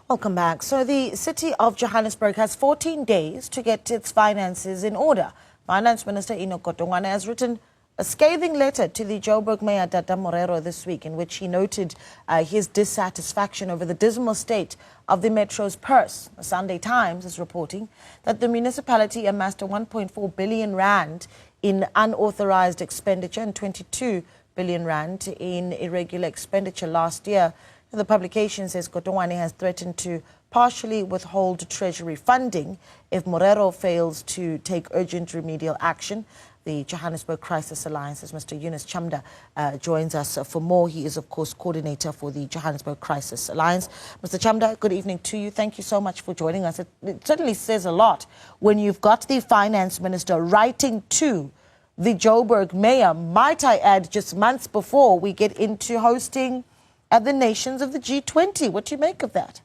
Welcome back. So the city of Johannesburg has 14 days to get its finances in order. Finance Minister Enoch Godongwana has written a scathing letter to the Joburg Mayor Dada Morero this week, in which he noted his dissatisfaction over the dismal state of the Metro's purse. The Sunday Times is reporting that the municipality amassed 1.4 billion rand in unauthorized expenditure and 22 billion rand in irregular expenditure last year. The publication says Godongwana has threatened to partially withhold Treasury funding if Morero fails to take urgent remedial action. The Johannesburg Crisis Alliance's Mr. Eunice Chamda joins us for more. He is, of course, coordinator for the Johannesburg Crisis Alliance. Mr. Chamda, good evening to you. Thank you so much for joining us. It certainly says a lot when you've got the finance minister writing to the Joburg mayor, might I add, just months before we get into hosting the nations of the G20. What do you make of that?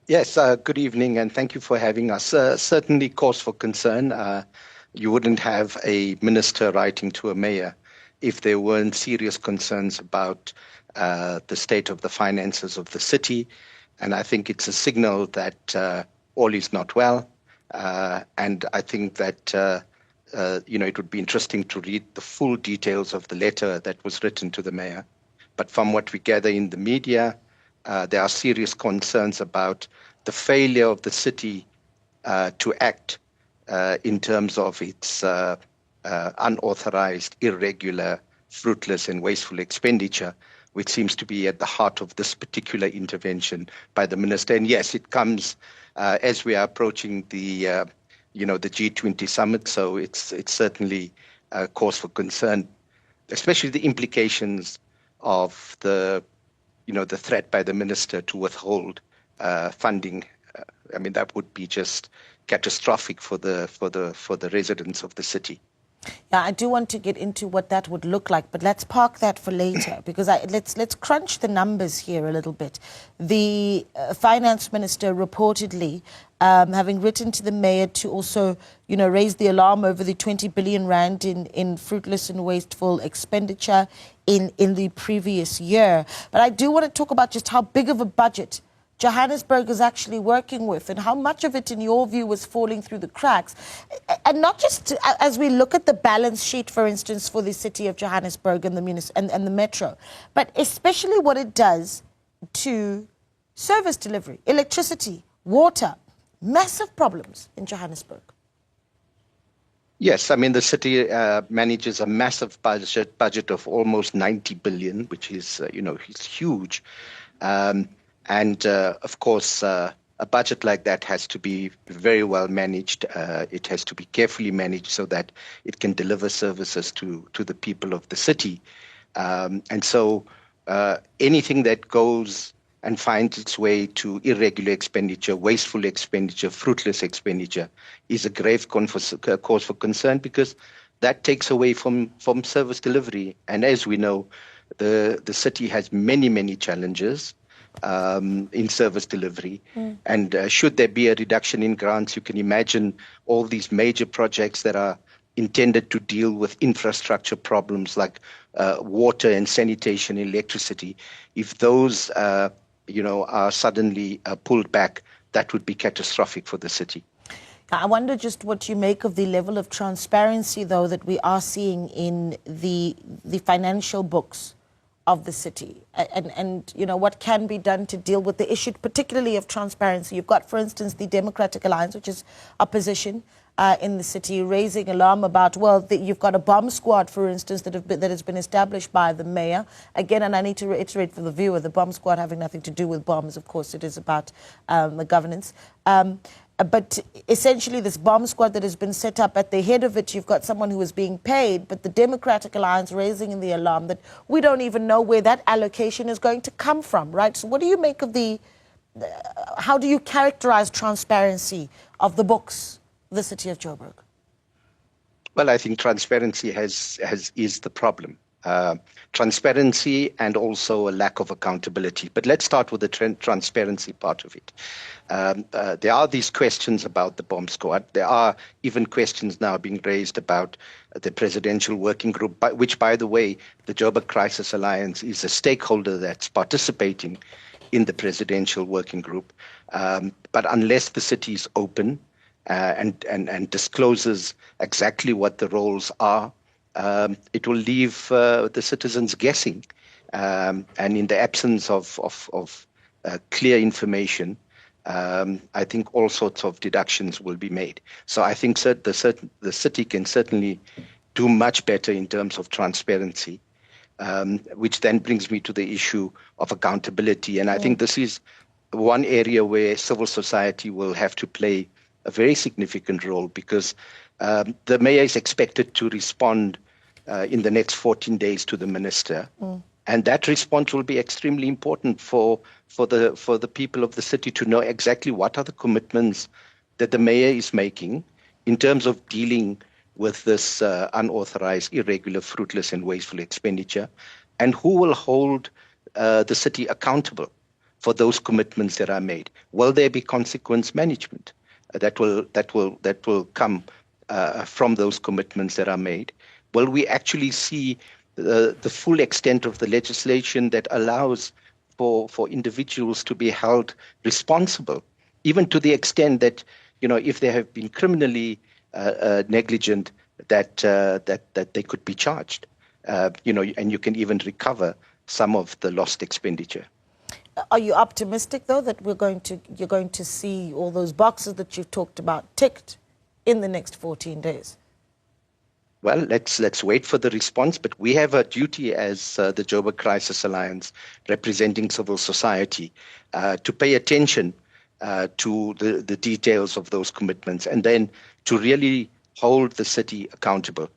Yes, good evening, and thank you for having us. Certainly cause for concern. You wouldn't have a minister writing to a mayor if there weren't serious concerns about the state of the finances of the city. And I think it's a signal that all is not well. And I think that, it would be interesting to read the full details of the letter that was written to the mayor. But from what we gather in the media, there are serious concerns about the failure of the city to act in terms of its unauthorized, irregular, fruitless and wasteful expenditure, which seems to be at the heart of this particular intervention by the minister. And yes, it comes as we are approaching the G20 summit. So it's certainly a cause for concern, especially the implications of the threat by the minister to withhold funding. That would be just catastrophic for the residents of the city. Yeah, I do want to get into what that would look like, but let's park that for later because let's crunch the numbers here a little bit. The finance minister reportedly having written to the mayor to also, raise the alarm over the 20 billion rand in fruitless and wasteful expenditure in the previous year. But I do want to talk about just how big of a budget Johannesburg is actually working with and how much of it, in your view, was falling through the cracks. And not just as we look at the balance sheet, for instance, for the city of Johannesburg and the Metro, but especially what it does to service delivery, electricity, water, massive problems in Johannesburg. Yes, the city manages a massive budget of almost 90 billion, which is, it's huge. And of course, a budget like that has to be very well managed. It has to be carefully managed so that it can deliver services to the people of the city. And so anything that goes and finds its way to irregular expenditure, wasteful expenditure, fruitless expenditure is a grave cause for concern because that takes away from service delivery. And as we know, the city has many, many challenges in service delivery. And should there be a reduction in grants, you can imagine all these major projects that are intended to deal with infrastructure problems like water and sanitation, electricity. If those, are suddenly pulled back, that would be catastrophic for the city. I wonder just what you make of the level of transparency, though, that we are seeing in the financial books of the city and what can be done to deal with the issue, particularly of transparency. You've got, for instance, the Democratic Alliance, which is opposition in the city, raising alarm about, you've got a bomb squad, for instance, that has been established by the mayor. Again, and I need to reiterate for the viewer, the bomb squad having nothing to do with bombs. Of course, it is about the governance. But essentially, this bomb squad that has been set up, at the head of it, you've got someone who is being paid, but the Democratic Alliance raising the alarm that we don't even know where that allocation is going to come from, right? So what do you make of how do you characterize transparency of the books of the city of Joburg? Well, I think transparency is the problem. Transparency and also a lack of accountability. But let's start with the transparency part of it. There are these questions about the bomb squad. There are even questions now being raised about the presidential working group, which, by the way, the Joburg Crisis Alliance is a stakeholder that's participating in the presidential working group. But unless the city is open and discloses exactly what the roles are, it will leave the citizens guessing. And in the absence of clear information, I think all sorts of deductions will be made. So I think the city can certainly do much better in terms of transparency, which then brings me to the issue of accountability. And I think this is one area where civil society will have to play a very significant role, because the mayor is expected to respond in the next 14 days to the minister. And that response will be extremely important for the people of the city to know exactly what are the commitments that the mayor is making in terms of dealing with this unauthorized, irregular, fruitless, and wasteful expenditure, and who will hold the city accountable for those commitments that are made. Will there be consequence management that will come from those commitments that are made? Will we actually see the full extent of the legislation that allows for individuals to be held responsible, even to the extent that, if they have been criminally negligent, that they could be charged, and you can even recover some of the lost expenditure. Are you optimistic, though, that you're going to see all those boxes that you've talked about ticked in the next 14 days? Well, let's wait for the response, but we have a duty as the Joburg Crisis Alliance, representing civil society, to pay attention to the details of those commitments, and then to really hold the city accountable.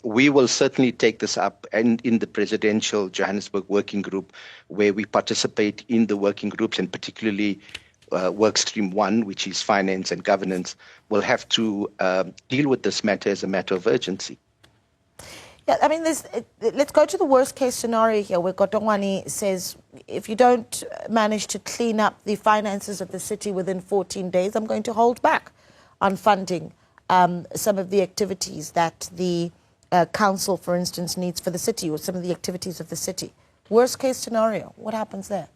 We will certainly take this up and in the presidential Johannesburg working group, where we participate in the working groups, and particularly work stream 1, which is finance and governance, will have to deal with this matter as a matter of urgency. Yeah, I mean, let's go to the worst case scenario here, where Kotongwane says, if you don't manage to clean up the finances of the city within 14 days, I'm going to hold back on funding some of the activities that the council, for instance, needs for the city, or some of the activities of the city. Worst case scenario, what happens there?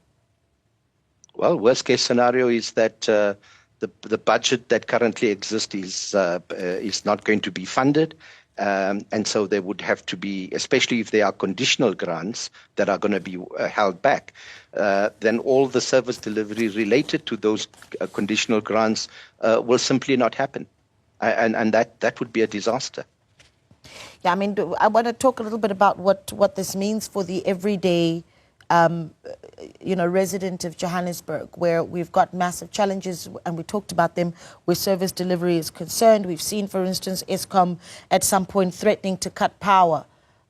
Well, worst case scenario is that the budget that currently exists is not going to be funded. And so there would have to be, especially if there are conditional grants that are going to be held back, then all the service delivery related to those conditional grants will simply not happen. And that would be a disaster. Yeah, I mean, I want to talk a little bit about what this means for the everyday resident of Johannesburg, where we've got massive challenges, and we talked about them, where service delivery is concerned. We've seen, for instance, Eskom at some point threatening to cut power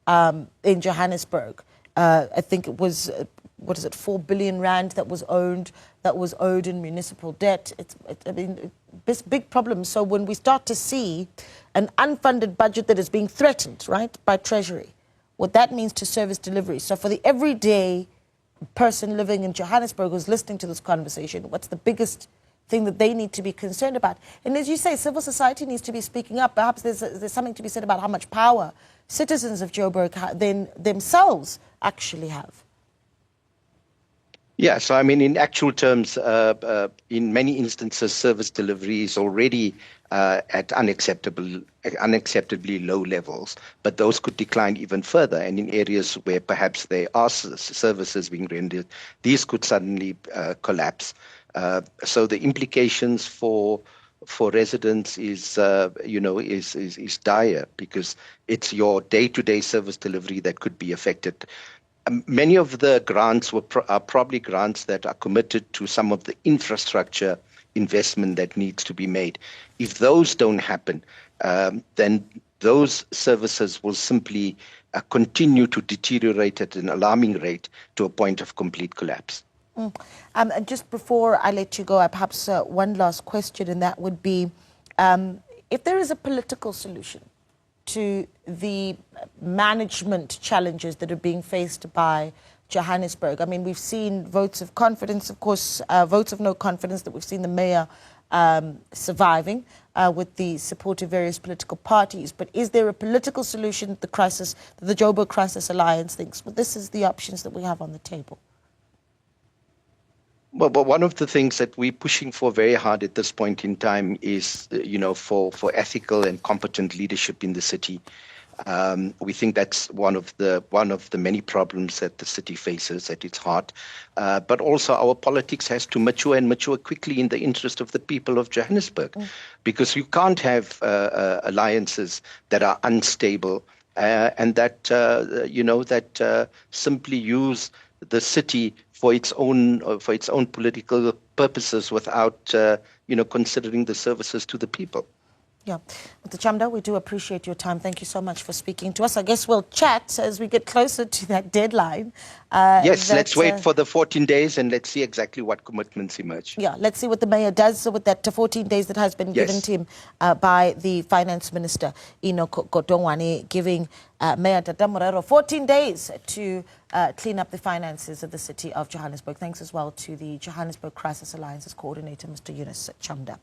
in Johannesburg. I think it was, 4 billion rand that was owed in municipal debt. It's big problem. So when we start to see an unfunded budget that is being threatened, right, by Treasury, what that means to service delivery. So for the everyday person living in Johannesburg who's listening to this conversation, what's the biggest thing that they need to be concerned about? And as you say, civil society needs to be speaking up. Perhaps there's something to be said about how much power citizens of Joburg themselves actually have. Yeah, so I mean, in actual terms, in many instances, service delivery is already at unacceptably low levels, but those could decline even further. And in areas where perhaps there are services being rendered, these could suddenly collapse. So the implications for residents is dire, because it's your day-to-day service delivery that could be affected. Many of the grants are probably grants that are committed to some of the infrastructure investment that needs to be made. If those don't happen, then those services will simply continue to deteriorate at an alarming rate to a point of complete collapse. And just before I let you go, perhaps one last question, and that would be, if there is a political solution to the management challenges that are being faced by Johannesburg. I mean, we've seen votes of confidence, of course, votes of no confidence that we've seen the mayor surviving with the support of various political parties. But is there a political solution to the crisis that the Joburg Crisis Alliance thinks, well, this is the options that we have on the table? Well, but one of the things that we're pushing for very hard at this point in time is, for ethical and competent leadership in the city. We think that's one of the many problems that the city faces at its heart. But also, our politics has to mature and mature quickly in the interest of the people of Johannesburg, because you can't have alliances that are unstable and that simply use the city for its own political purposes without considering the services to the people. Yeah. Mr. Chamda, we do appreciate your time. Thank you so much for speaking to us. I guess we'll chat as we get closer to that deadline. Yes, let's wait for the 14 days and let's see exactly what commitments emerge. Yeah, let's see what the mayor does with that 14 days that has been given to him by the finance minister, Enoch Godongwana, giving Mayor Dada Morero 14 days to clean up the finances of the city of Johannesburg. Thanks as well to the Johannesburg Crisis Alliance's coordinator, Mr. Eunice Chamda.